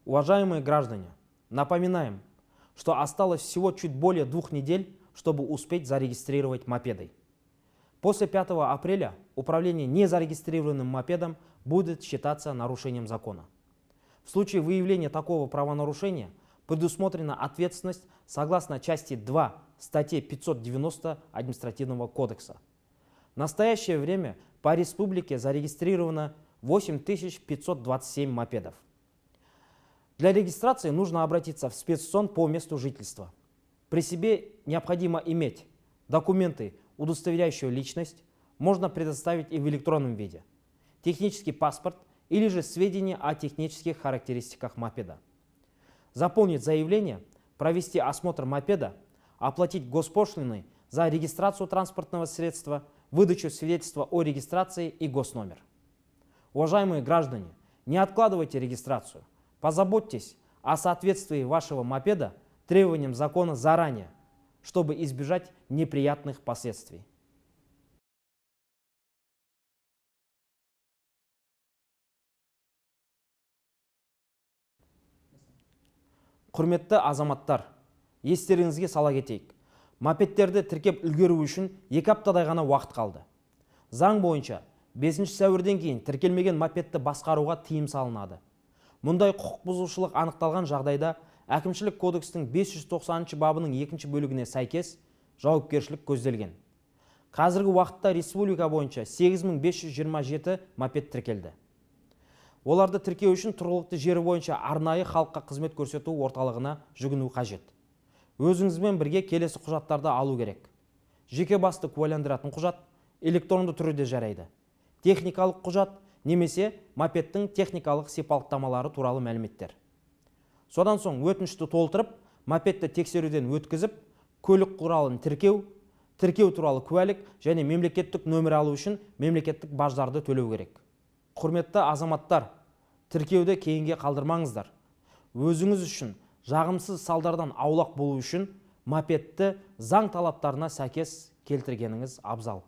Уважаемые граждане, напоминаем, что осталось всего чуть более 2 недель, чтобы успеть зарегистрировать мопеды. После 5 апреля управление незарегистрированным мопедом будет считаться нарушением закона. В случае выявления такого правонарушения предусмотрена ответственность согласно части 2 статьи 590 Административного кодекса. В настоящее время по республике зарегистрировано 8527 мопедов. Для регистрации нужно обратиться в спецсон по месту жительства. При себе необходимо иметь документы, удостоверяющие личность, можно предоставить и в электронном виде, технический паспорт или же сведения о технических характеристиках мопеда. Заполнить заявление, провести осмотр мопеда, оплатить госпошлины за регистрацию транспортного средства, выдачу свидетельства о регистрации и госномер. Уважаемые граждане, не откладывайте регистрацию. Позаботьтесь о соответствии вашего мопеда требованиям закона заранее, чтобы избежать неприятных последствий. Құрметті азаматтар, естеріңізге сала кетейік. Мопедтерді тіркеп үлгеру үшін 2 аптадай ғана уақыт қалды. Заң бойынша 5 сәуірден кейін тіркелмеген мопедті басқаруға тыйым салынады. Мұндай құқық бұзушылық анықталған жағдайда әкімшілік кодекстің 590 бабының 2 бөлігіне сәйкес жауапкершілік көзделген. Қазіргі уақытта республика бойынша 8527 мопед тіркелді. Оларды тіркеу үшін тұрғылықты жері бойынша арнайы халыққа қызмет көрсету орталығына жүгіну қажет. Өзіңізбен бірге келесі құжаттарды алу керек. Жеке басты куәландыратын құжат электронды түрде жарайды. Техникалық құжат немесе мопедтің техникалық сипаттамалары туралы мәліметтер. Содан соң өтінішті толтырып, мопедті тексеруден өткізіп, көлік құралын тіркеу туралы куәлік және мемлекеттік нөмір алу үшін мемлекеттік баждарды төлеу керек. Құрметті азаматтар, тіркеуді кейінге қалдырмаңыздар. Өзіңіз үшін жағымсыз салдардан аулақ болу үшін мопедті заң талаптарына сәйкес келтіргеніңіз абзал.